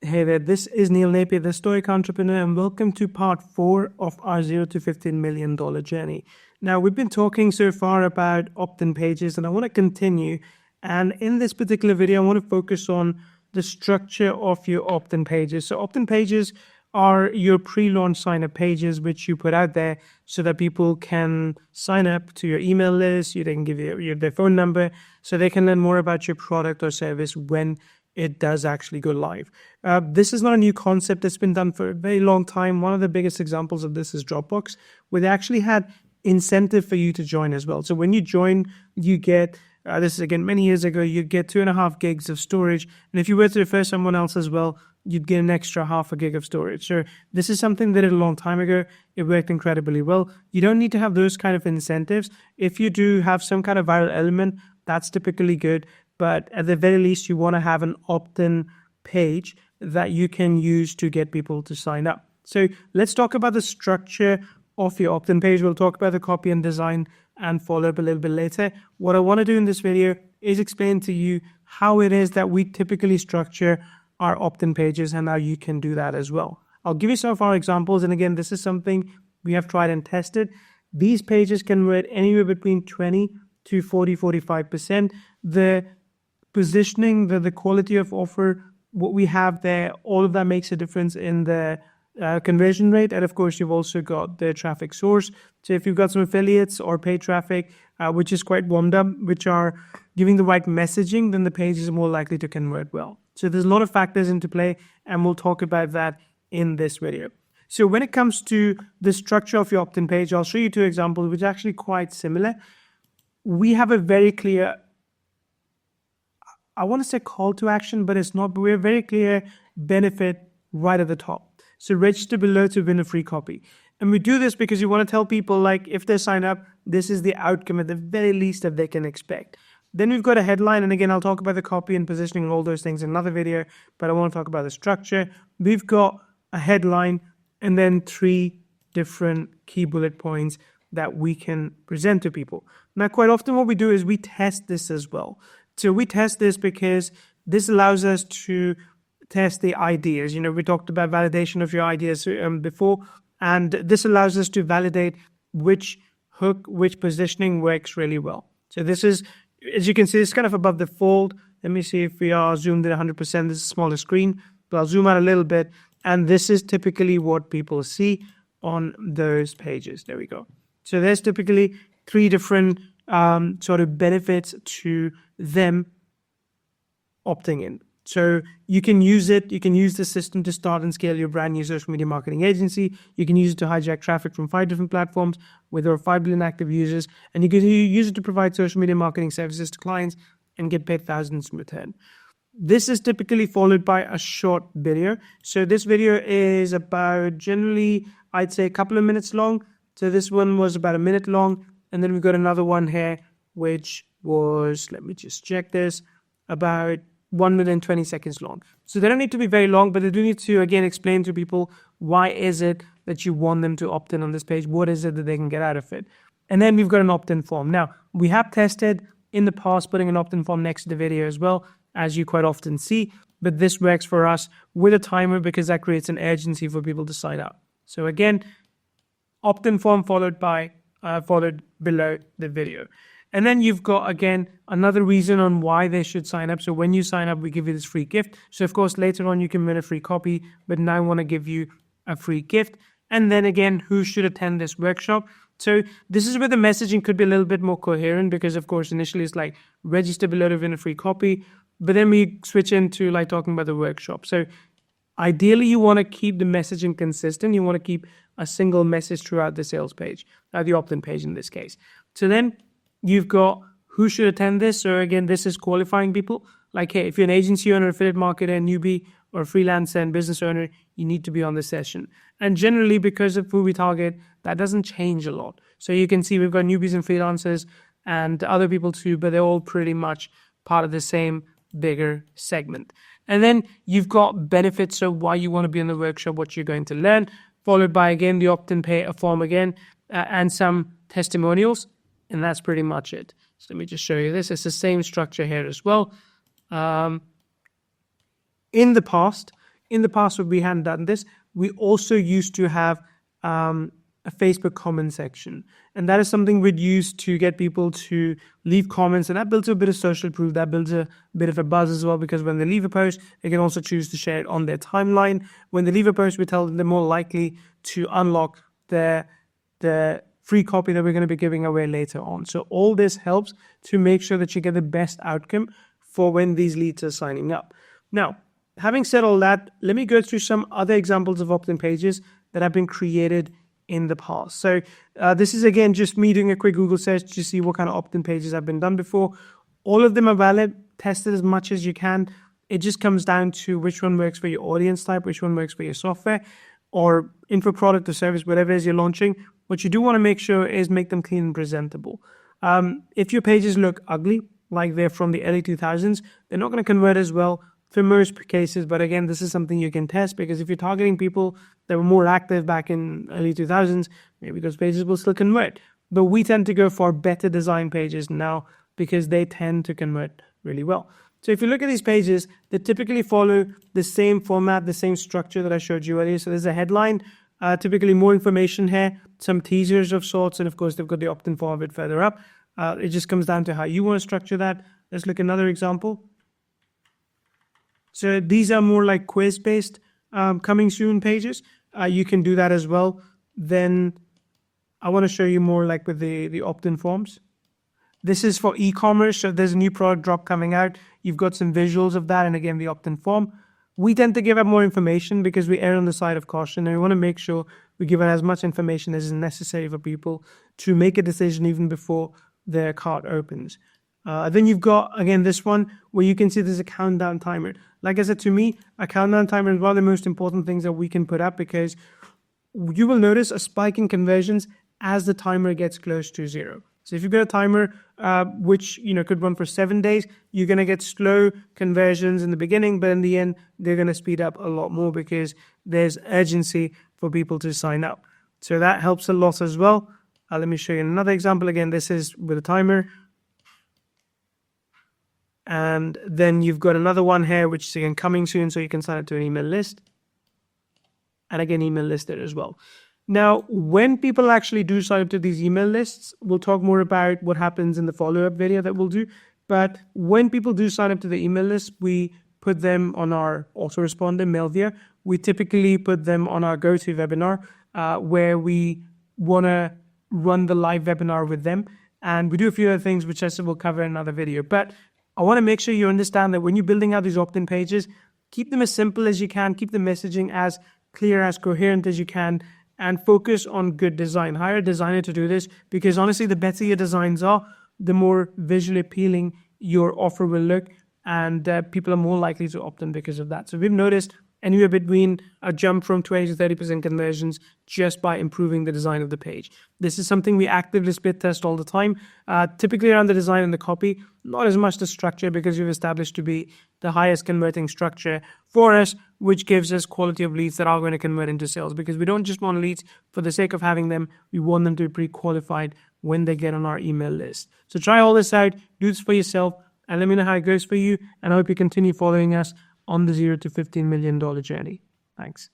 Hey there, this is Neil Napier, the Stoic Entrepreneur, and welcome to part 4 of our $0 to $15 million journey. Now, we've been talking so far about opt-in pages, and I want to continue. And in this particular video, I want to focus on the structure of your opt-in pages. So opt-in pages are your pre-launch sign-up pages, which you put out there so that people can sign up to your email list. They can give you their phone number so they can learn more about your product or service when it does actually go live. This is not a new concept. It's been done for a very long time. One of the biggest examples of this is Dropbox, where they actually had incentive for you to join as well. So when you join, you get, this is again many years ago, you get 2.5 gigs of storage. And if you were to refer someone else as well, you'd get an extra 0.5 gig of storage. So this is something they did a long time ago. It worked incredibly well. You don't need to have those kind of incentives. If you do have some kind of viral element, that's typically good. But at the very least, you want to have an opt-in page that you can use to get people to sign up. So let's talk about the structure of your opt-in page. We'll talk about the copy and design and follow up a little bit later. What I want to do in this video is explain to you how it is that we typically structure our opt-in pages and how you can do that as well. I'll give you some of our examples. And again, this is something we have tried and tested. These pages convert anywhere between 20 to 45%. The positioning, the quality of offer, what we have there, all of that makes a difference in the conversion rate. And of course, you've also got the traffic source. So if you've got some affiliates or paid traffic, which is quite warmed up, which are giving the right messaging, then the page is more likely to convert well. So there's a lot of factors into play, and we'll talk about that in this video. So when it comes to the structure of your opt-in page, I'll show you 2 examples, which are actually quite similar. We have a very clear, I want to say call to action, but it's not, but we have very clear benefit right at the top. So register below to win a free copy. And we do this because you want to tell people, like, if they sign up, this is the outcome at the very least that they can expect. Then we've got a headline, and again, I'll talk about the copy and positioning and all those things in another video, but I want to talk about the structure. We've got a headline and then 3 different key bullet points that we can present to people. Now, quite often what we do is we test this as well. So we test this because this allows us to test the ideas. We talked about validation of your ideas before, and this allows us to validate which hook, which positioning works really well. So this is, as you can see, it's kind of above the fold. Let me see if we are zoomed in 100%. This is a smaller screen, but I'll zoom out a little bit. And this is typically what people see on those pages. There we go. So there's typically 3 different sort of benefits to them opting in. So you can use it. You can use the system to start and scale your brand new social media marketing agency. You can use it to hijack traffic from 5 different platforms with over 5 billion active users. And you can use it to provide social media marketing services to clients and get paid thousands in return. This is typically followed by a short video. So this video is about, generally, I'd say a couple of minutes long. So this one was about a minute long. And then we've got another one here, which was, let me just check this, about 1 minute and 20 seconds long. So they don't need to be very long, but they do need to, again, explain to people why is it that you want them to opt in on this page? What is it that they can get out of it? And then we've got an opt-in form. Now, we have tested in the past putting an opt-in form next to the video as well, as you quite often see, but this works for us with a timer because that creates an urgency for people to sign up. So again, opt-in form followed below the video. And then you've got, again, another reason on why they should sign up. So when you sign up, we give you this free gift. So of course, later on you can win a free copy, but now I want to give you a free gift. And then again, who should attend this workshop? So this is where the messaging could be a little bit more coherent because of course, initially it's like register below to win a free copy, but then we switch into like talking about the workshop. So ideally you want to keep the messaging consistent. You want to keep a single message throughout the sales page, the opt-in page in this case. So then you've got who should attend this. So again, this is qualifying people. Like, hey, if you're an agency owner, affiliate marketer, newbie, or freelancer and business owner, you need to be on this session. And generally, because of who we target, that doesn't change a lot. So you can see we've got newbies and freelancers and other people too, but they're all pretty much part of the same bigger segment. And then you've got benefits of why you want to be in the workshop, what you're going to learn, followed by, again, the opt-in pay form again, and some testimonials. And that's pretty much it. So let me just show you this. It's the same structure here as well. In the past, in the past when we hadn't done this, we also used to have a Facebook comment section. And that is something we'd use to get people to leave comments. And that builds a bit of social proof. That builds a bit of a buzz as well, because when they leave a post, they can also choose to share it on their timeline. When they leave a post, we tell them they're more likely to unlock the free copy that we're going to be giving away later on. So all this helps to make sure that you get the best outcome for when these leads are signing up. Now, having said all that, let me go through some other examples of opt-in pages that have been created in the past. So this is again just me doing a quick Google search to see what kind of opt-in pages have been done before. All of them are valid. Test it as much as you can. It just comes down to which one works for your audience type, which one works for your software or info product or service, whatever it is you're launching. What you do want to make sure is make them clean and presentable. If your pages look ugly, like they're from the early 2000s, they're not going to convert as well for most cases. But again, this is something you can test, because if you're targeting people that were more active back in early 2000s, maybe those pages will still convert. But we tend to go for better design pages now because they tend to convert really well. So if you look at these pages, they typically follow the same format, the same structure that I showed you earlier. So there's a headline, typically more information here, some teasers of sorts, and of course they've got the opt-in form a bit further up. It just comes down to how you want to structure that. Let's look at another example. So these are more like quiz-based coming soon pages. You can do that as well. Then I want to show you more like with the opt-in forms. This is for e-commerce. So there's a new product drop coming out. You've got some visuals of that. And again, the opt-in form. We tend to give out more information because we err on the side of caution, and we want to make sure we give out as much information as is necessary for people to make a decision even before their cart opens. Then you've got, again, this one where you can see there's a countdown timer. Like I said, to me, a countdown timer is one of the most important things that we can put up, because you will notice a spike in conversions as the timer gets close to 0. So if you've got a timer which could run for 7 days, you're going to get slow conversions in the beginning, but in the end, they're going to speed up a lot more because there's urgency for people to sign up. So that helps a lot as well. Let me show you another example. Again, this is with a timer. And then you've got another one here, which is again coming soon, so you can sign up to an email list. And again, email listed as well. Now, when people actually do sign up to these email lists, we'll talk more about what happens in the follow-up video that we'll do. But when people do sign up to the email list, we put them on our autoresponder, Mailvia. We typically put them on our GoToWebinar, where we want to run the live webinar with them. And we do a few other things, which I said we'll cover in another video. But I want to make sure you understand that when you're building out these opt-in pages, keep them as simple as you can, keep the messaging as clear, as coherent as you can, and focus on good design. Hire a designer to do this, because honestly, the better your designs are, the more visually appealing your offer will look, and people are more likely to opt in because of that. So we've noticed anywhere between a jump from 20 to 30% conversions just by improving the design of the page. This is something we actively split test all the time, typically around the design and the copy, not as much the structure, because we've established to be the highest converting structure for us, which gives us quality of leads that are going to convert into sales, because we don't just want leads for the sake of having them. We want them to be pre-qualified when they get on our email list. So try all this out, do this for yourself, and let me know how it goes for you. And I hope you continue following us on the $0 to $15 million journey. Thanks.